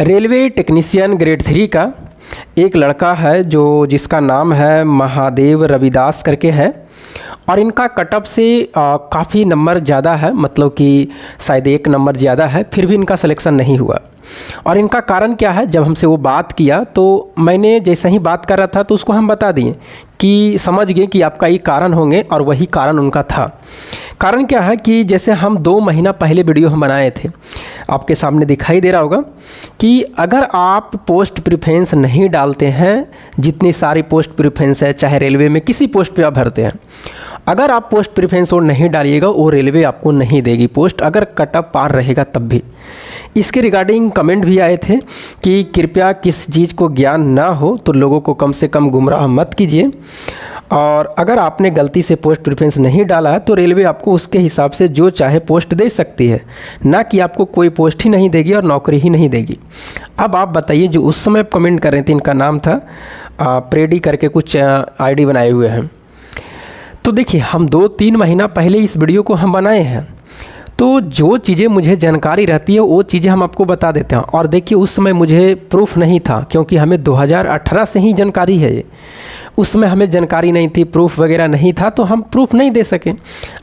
Railway technician grade 3 का एक लड़का है जिसका नाम है महादेव रविदास करके है और इनका कटअप से काफ़ी नंबर ज़्यादा है, मतलब कि शायद 1 नंबर ज़्यादा है, फिर भी इनका सिलेक्शन नहीं हुआ। और इनका कारण क्या है, जब हमसे वो बात किया तो मैंने जैसे ही बात कर रहा था तो उसको हम बता दिए कि समझ गए कि आपका ये कारण होंगे, और वही कारण उनका था। कारण क्या है कि जैसे हम 2 महीना पहले वीडियो हम बनाए थे, आपके सामने दिखाई दे रहा होगा कि अगर आप पोस्ट प्रेफरेंस नहीं डालते हैं, जितनी सारी पोस्ट प्रेफरेंस है, चाहे रेलवे में किसी पोस्ट पे आप भरते हैं, अगर आप पोस्ट प्रेफरेंस और नहीं डालिएगा वो रेलवे आपको नहीं देगी पोस्ट, अगर कटअप पार रहेगा तब भी। इसके रिगार्डिंग कमेंट भी आए थे कि कृपया किस चीज़ को ज्ञान ना हो तो लोगों को कम से कम गुमराह मत कीजिए, और अगर आपने गलती से पोस्ट प्रेफरेंस नहीं डाला है तो रेलवे आपको उसके हिसाब से जो चाहे पोस्ट दे सकती है, ना कि आपको कोई पोस्ट ही नहीं देगी और नौकरी ही नहीं देगी। अब आप बताइए, जो उस समय कमेंट कर रहे थे, इनका नाम था प्रेडी करके कुछ आईडी बनाए हुए हैं। तो देखिए, हम 2-3 महीना पहले इस वीडियो को हम बनाए हैं, तो जो चीज़ें मुझे जानकारी रहती है वो चीज़ें हम आपको बता देते हैं। और देखिए, उस समय मुझे प्रूफ नहीं था, क्योंकि हमें 2018 से ही जानकारी है ये, उस समय हमें जानकारी नहीं थी, प्रूफ वगैरह नहीं था, तो हम प्रूफ नहीं दे सके।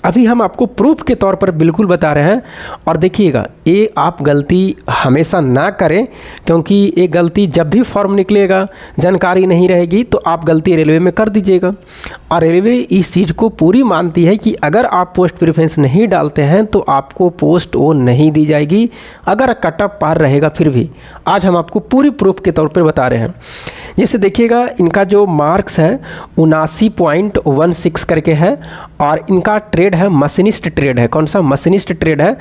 अभी हम आपको प्रूफ के तौर पर बिल्कुल बता रहे हैं। और देखिएगा, ये आप गलती हमेशा ना करें, क्योंकि ये गलती जब भी फॉर्म निकलेगा, जानकारी नहीं रहेगी, तो आप गलती रेलवे में कर दीजिएगा। और रेलवे इस चीज़ को पूरी मानती है कि अगर आप पोस्ट प्रेफरेंस नहीं डालते हैं तो आपको पोस्ट वो नहीं दी जाएगी, अगर कटअप पार रहेगा फिर भी। आज हम आपको पूरी प्रूफ के तौर पर बता रहे हैं। जैसे देखिएगा, इनका जो मार्क्स है 79.16 करके है, और इनका ट्रेड है मशीनिस्ट ट्रेड है। कौन सा? मशीनिस्ट ट्रेड है।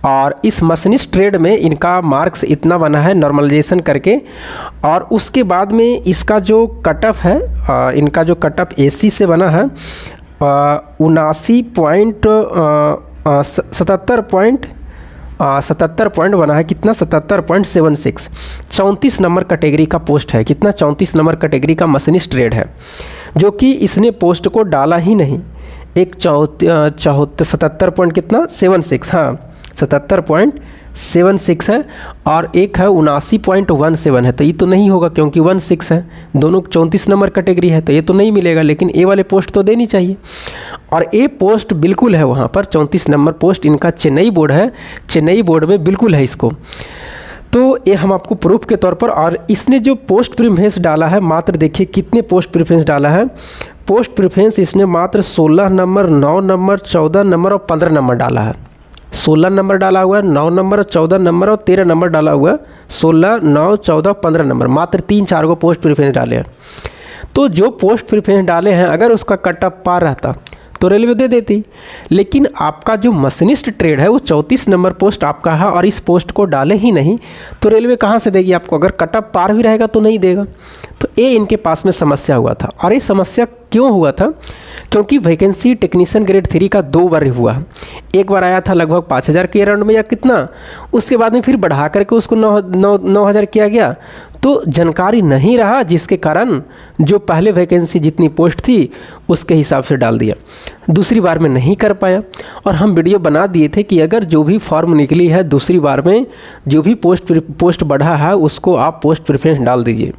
और इस मशीनिस्ट ट्रेड में इनका मार्क्स इतना बना है नॉर्मलाइजेशन करके। और उसके बाद में इसका जो कटअप है, इनका जो कटअप एसी से बना है 77 पॉइंट बना है। कितना? 77.76। 34 नंबर कैटेगरी का पोस्ट है। कितना? 34 नंबर कैटेगरी का मशीनिस्ट ट्रेड है, जो कि इसने पोस्ट को डाला ही नहीं। एक 77 पॉइंट कितना? 76, हाँ 77.76 है, और एक है 79.17 है। तो ये तो नहीं होगा, क्योंकि 16 है, दोनों 34 नंबर कैटेगरी है, तो ये तो नहीं मिलेगा। लेकिन ए वाले पोस्ट तो देनी चाहिए, और ए पोस्ट बिल्कुल है वहाँ पर। 34 नंबर पोस्ट इनका चेन्नई बोर्ड है, चेन्नई बोर्ड में बिल्कुल है इसको। तो ये हम आपको प्रूफ के तौर पर। और इसने जो पोस्ट प्रेफरेंस डाला है, मात्र देखिए कितने पोस्ट प्रेफरेंस डाला है। पोस्ट प्रेफरेंस इसने मात्र 16 नंबर, 9 नंबर, 14 नंबर और 15 नंबर डाला है। 16 नंबर डाला हुआ है, 9 नंबर, 14 नंबर और 13 नंबर डाला हुआ है। 16, 9, 14, 15 नंबर, मात्र 3-4 को पोस्ट प्रेफरेंस डाले हैं। तो जो पोस्ट प्रेफरेंस डाले हैं, अगर उसका कटअप पार रहता तो रेलवे दे देती। लेकिन आपका जो मशीनिस्ट ट्रेड है वो 34 नंबर पोस्ट आपका है, और इस पोस्ट को डाले ही नहीं, तो रेलवे कहाँ से देगी आपको? अगर कटअप पार भी रहेगा तो नहीं देगा। तो ये इनके पास में समस्या हुआ था। और ये समस्या क्यों हुआ था? क्योंकि वैकेंसी टेक्नीशियन ग्रेड 3 का 2 बार हुआ। एक बार आया था लगभग 5000 के अराउंड में या कितना, उसके बाद में फिर बढ़ा करके उसको 9,000 किया गया। तो जानकारी नहीं रहा, जिसके कारण जो पहले वैकेंसी जितनी पोस्ट थी उसके हिसाब से डाल दिया, दूसरी बार में नहीं कर पाया। और हम वीडियो बना दिए थे कि अगर जो भी फॉर्म निकली है दूसरी बार में, जो भी पोस्ट बढ़ा है उसको आप पोस्ट प्रेफरेंस डाल दीजिए।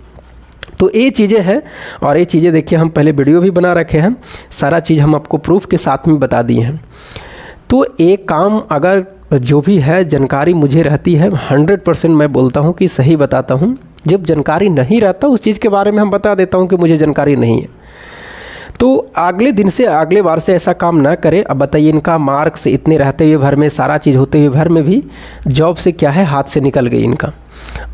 तो ये चीज़ें हैं, और ये चीज़ें देखिए हम पहले वीडियो भी बना रखे हैं, सारा चीज़ हम आपको प्रूफ के साथ में बता दिए हैं। तो एक काम, अगर जो भी है जानकारी मुझे रहती है 100% मैं बोलता हूँ कि सही बताता हूँ। जब जानकारी नहीं रहता उस चीज़ के बारे में हम बता देता हूँ कि मुझे जानकारी नहीं है, तो अगले दिन से, अगले बार से ऐसा काम ना करें। अब बताइए, इनका मार्क्स इतने रहते हुए भर में, सारा चीज़ होते हुए भर में भी जॉब से क्या है, हाथ से निकल गई इनका।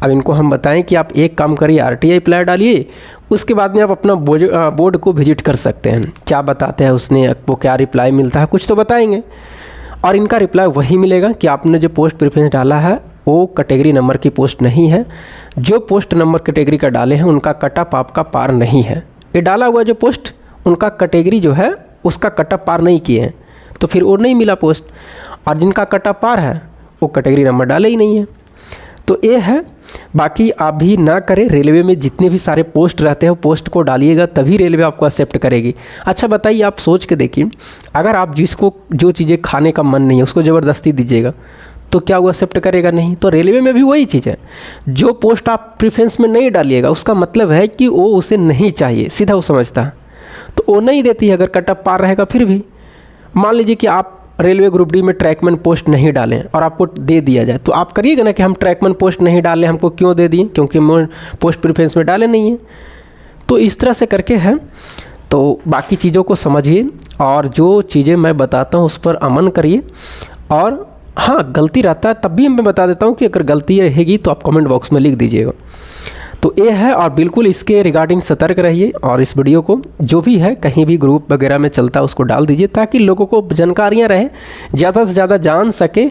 अब इनको हम बताएं कि आप एक काम करिए, RTI अप्लाई डालिए, उसके बाद में आप अपना बोर्ड को विजिट कर सकते हैं। क्या बताते हैं उसने, वो क्या रिप्लाई मिलता है, कुछ तो बताएंगे। और इनका रिप्लाई वही मिलेगा कि आपने जो पोस्ट प्रेफरेंस डाला है वो कैटेगरी नंबर की पोस्ट नहीं है। जो पोस्ट नंबर कैटेगरी का डाले हैं उनका कटअप आपका पार नहीं है। ये डाला हुआ जो पोस्ट, उनका कैटेगरी जो है उसका कटअप पार नहीं किए हैं, तो फिर वो नहीं मिला पोस्ट। और जिनका कटअप पार है वो कैटेगरी नंबर डाले ही नहीं है। तो ये है। बाकी आप भी ना करें, रेलवे में जितने भी सारे पोस्ट रहते हैं पोस्ट को डालिएगा, तभी रेलवे आपको एक्सेप्ट करेगी। अच्छा बताइए, आप सोच के देखिए, अगर आप जिसको जो चीज़ें खाने का मन नहीं है उसको ज़बरदस्ती दीजिएगा तो क्या वो एक्सेप्ट करेगा? नहीं। तो रेलवे में भी वही चीज़ है, जो पोस्ट आप प्रेफरेंस में नहीं डालिएगा उसका मतलब है कि वो उसे नहीं चाहिए, सीधा वो समझता है, तो वो नहीं देती है। अगर कट ऑफ पार रहेगा फिर भी, मान लीजिए कि आप रेलवे ग्रुप डी में ट्रैकमैन पोस्ट नहीं डालें और आपको दे दिया जाए, तो आप करिएगा ना कि हम ट्रैकमैन पोस्ट नहीं डालें, हमको क्यों दे दिए? क्योंकि हम पोस्ट प्रेफरेंस में डाले नहीं हैं। तो इस तरह से करके है। तो बाकी चीज़ों को समझिए और जो चीज़ें मैं बताता हूँ उस पर अमल करिए। और हाँ, गलती रहता है तब भी मैं बता देता हूँ कि अगर गलती रहेगी तो आप कमेंट बॉक्स में लिख दीजिएगा। तो ये है, और बिल्कुल इसके रिगार्डिंग सतर्क रहिए और इस वीडियो को जो भी है कहीं भी ग्रुप वगैरह में चलता है उसको डाल दीजिए, ताकि लोगों को जानकारियाँ रहे, ज़्यादा से ज़्यादा जान सके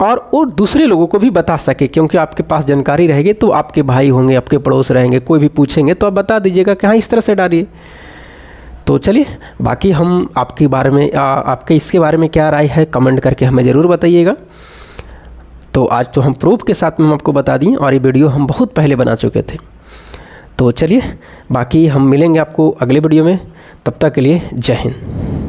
और वो दूसरे लोगों को भी बता सके। क्योंकि आपके पास जानकारी रहेगी तो आपके भाई होंगे, आपके पड़ोस रहेंगे, कोई भी पूछेंगे तो आप बता दीजिएगा कि हाँ इस तरह से डालिए। तो चलिए, बाकी हम आपके बारे में आपके इसके बारे में क्या राय है कमेंट करके हमें ज़रूर बताइएगा। तो आज तो हम प्रूफ के साथ में हम आपको बता दिए और ये वीडियो हम बहुत पहले बना चुके थे। तो चलिए, बाकी हम मिलेंगे आपको अगले वीडियो में, तब तक के लिए जय हिंद।